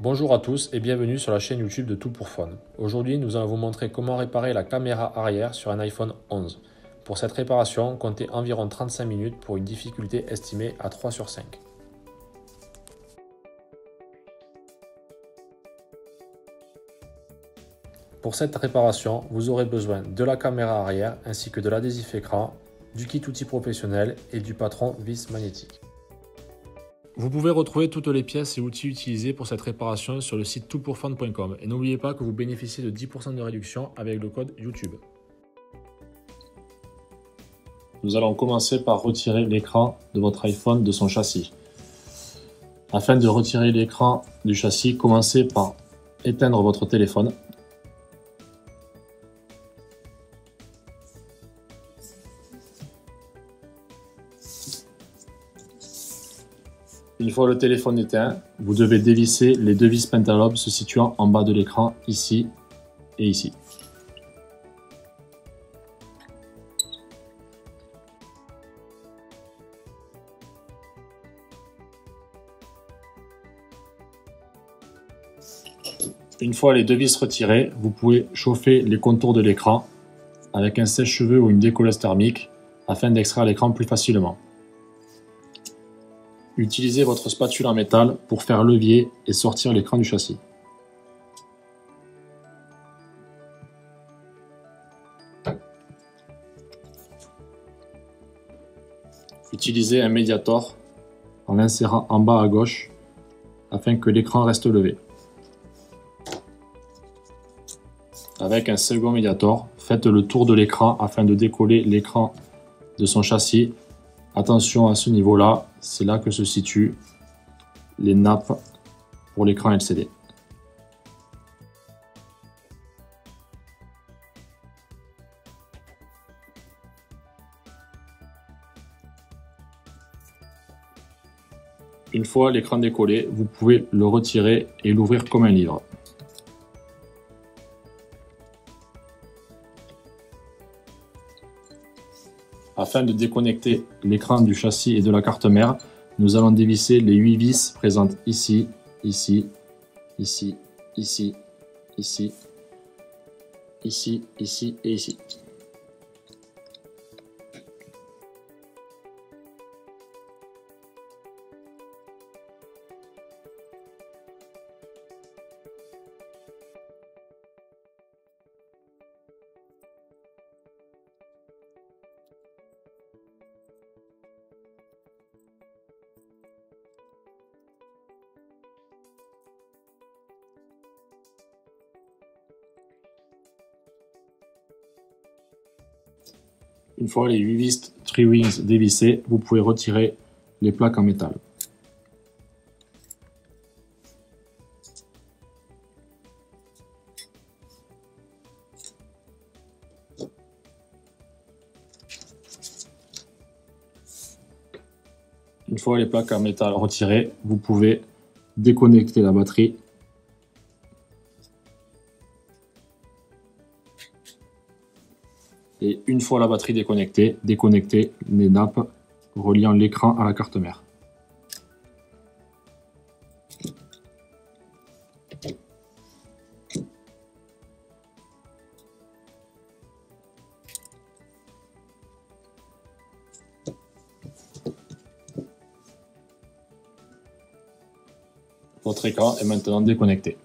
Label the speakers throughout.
Speaker 1: Bonjour à tous et bienvenue sur la chaîne YouTube de Tout pour Fun. Aujourd'hui, nous allons vous montrer comment réparer la caméra arrière sur un iPhone 11. Pour cette réparation, comptez environ 35 minutes pour une difficulté estimée à 3 sur 5. Pour cette réparation, vous aurez besoin de la caméra arrière ainsi que de l'adhésif écran, du kit outil professionnel et du patron vis magnétique. Vous pouvez retrouver toutes les pièces et outils utilisés pour cette réparation sur le site toutpourfun.com et n'oubliez pas que vous bénéficiez de 10% de réduction avec le code YouTube. Nous allons commencer par retirer l'écran de votre iPhone de son châssis. Afin de retirer l'écran du châssis, commencez par éteindre votre téléphone. Une fois le téléphone éteint, vous devez dévisser les deux vis pentalobes se situant en bas de l'écran, ici et ici. Une fois les deux vis retirées, vous pouvez chauffer les contours de l'écran avec un sèche-cheveux ou une décolleuse thermique afin d'extraire l'écran plus facilement. Utilisez votre spatule en métal pour faire levier et sortir l'écran du châssis. Utilisez un médiator en l'insérant en bas à gauche afin que l'écran reste levé. Avec un second médiator, faites le tour de l'écran afin de décoller l'écran de son châssis. Attention à ce niveau-là, c'est là que se situent les nappes pour l'écran LCD. Une fois l'écran décollé, vous pouvez le retirer et l'ouvrir comme un livre. Afin de déconnecter l'écran du châssis et de la carte mère, nous allons dévisser les 8 vis présentes ici, ici, ici, ici, ici, ici, ici et ici. Une fois les 8 vis Tri-Wings dévissées, vous pouvez retirer les plaques en métal. Une fois les plaques en métal retirées, vous pouvez déconnecter la batterie. Et une fois la batterie déconnectée, déconnectez les nappes reliant l'écran à la carte mère. Votre écran est maintenant déconnecté.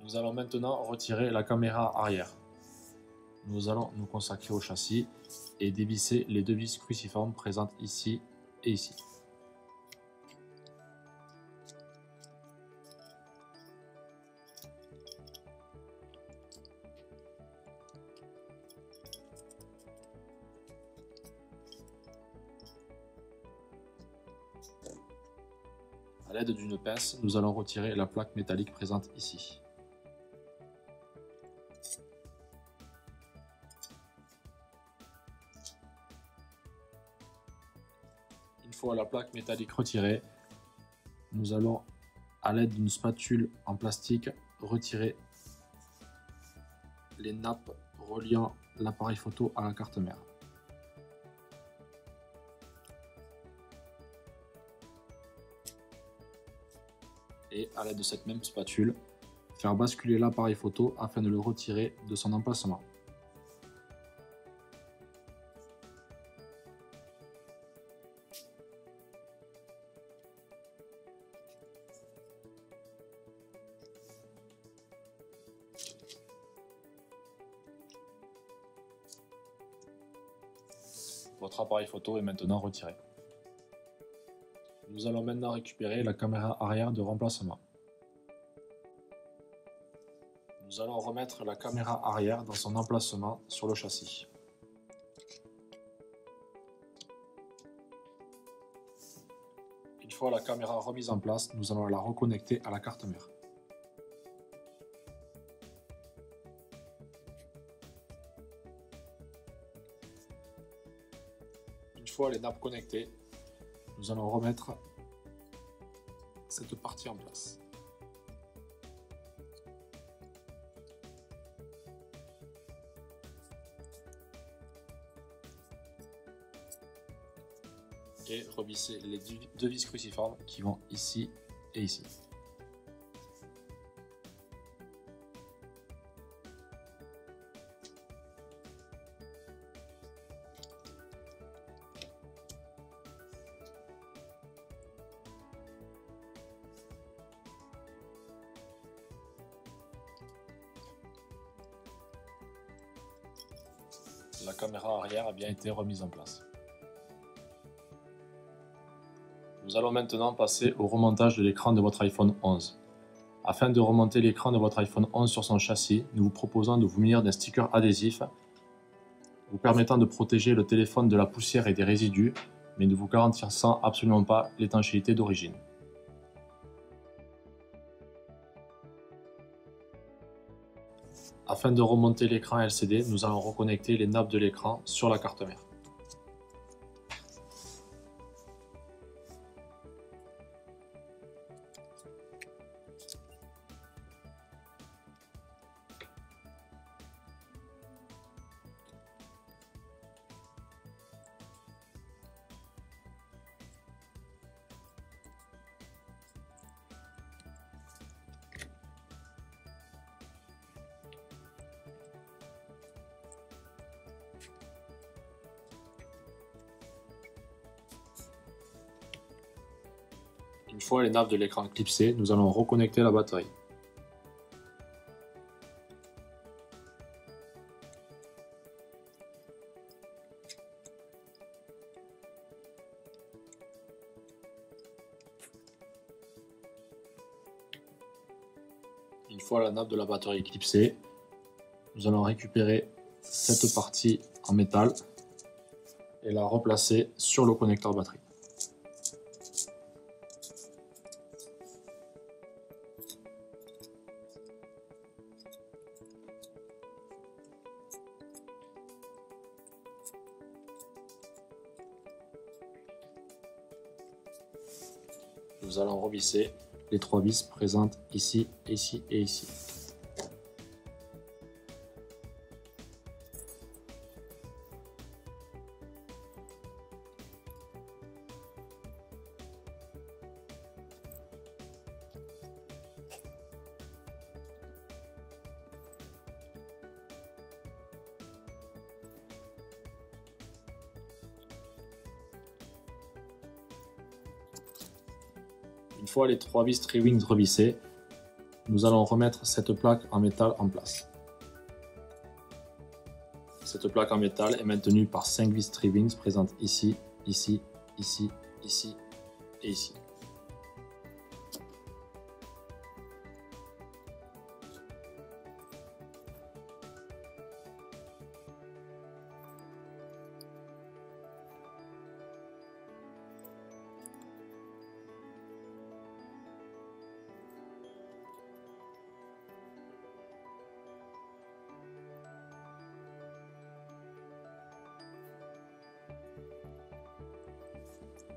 Speaker 1: Nous allons maintenant retirer la caméra arrière. Nous allons nous consacrer au châssis et dévisser les deux vis cruciformes présentes ici et ici. À l'aide d'une pince, nous allons retirer la plaque métallique présente ici. Une fois la plaque métallique retirée, nous allons, à l'aide d'une spatule en plastique, retirer les nappes reliant l'appareil photo à la carte mère. et à l'aide de cette même spatule, faire basculer l'appareil photo afin de le retirer de son emplacement. Votre appareil photo est maintenant retiré. Nous allons maintenant récupérer la caméra arrière de remplacement. Nous allons remettre la caméra arrière dans son emplacement sur le châssis. Une fois la caméra remise en place, nous allons la reconnecter à la carte mère. Une fois les nappes connectées, nous allons remettre cette partie en place. Et revisser les deux vis cruciformes qui vont ici et ici. La caméra arrière a bien été remise en place. Nous allons maintenant passer au remontage de l'écran de votre iPhone 11. Afin de remonter l'écran de votre iPhone 11 sur son châssis, nous vous proposons de vous munir d'un sticker adhésif vous permettant de protéger le téléphone de la poussière et des résidus, mais ne vous garantissant absolument pas l'étanchéité d'origine. Afin de remonter l'écran LCD, nous allons reconnecter les nappes de l'écran sur la carte mère. Une fois les nappes de l'écran clipsées, nous allons reconnecter la batterie. Une fois la nappe de la batterie clipsée, nous allons récupérer cette partie en métal et la replacer sur le connecteur batterie. Nous allons revisser les 3 vis présentes ici, ici et ici. Une fois les 3 vis Tri-Wings revissées, nous allons remettre cette plaque en métal en place. Cette plaque en métal est maintenue par 5 vis Tri-Wings présentes ici, ici, ici, ici et ici.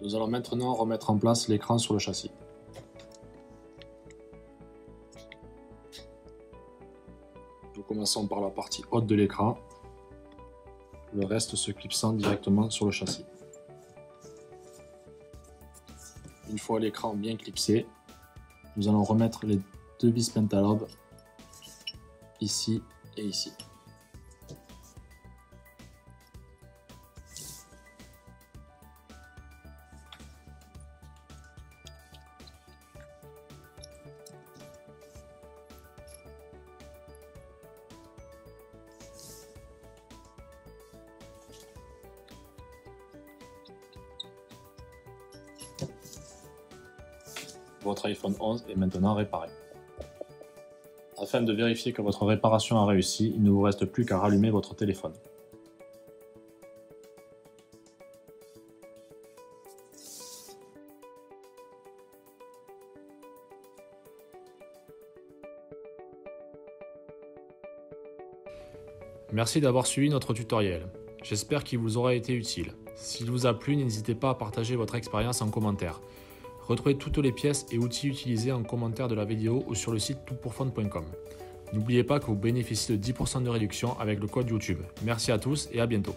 Speaker 1: Nous allons maintenant remettre en place l'écran sur le châssis. Nous commençons par la partie haute de l'écran, le reste se clipsant directement sur le châssis. Une fois l'écran bien clipsé, nous allons remettre les deux vis pentalobes ici et ici. Votre iPhone 11 est maintenant réparé. Afin de vérifier que votre réparation a réussi, il ne vous reste plus qu'à rallumer votre téléphone. Merci d'avoir suivi notre tutoriel. J'espère qu'il vous aura été utile. S'il vous a plu, n'hésitez pas à partager votre expérience en commentaire. Retrouvez toutes les pièces et outils utilisés en commentaire de la vidéo ou sur le site toutpourfun.com. N'oubliez pas que vous bénéficiez de 10% de réduction avec le code YouTube. Merci à tous et à bientôt.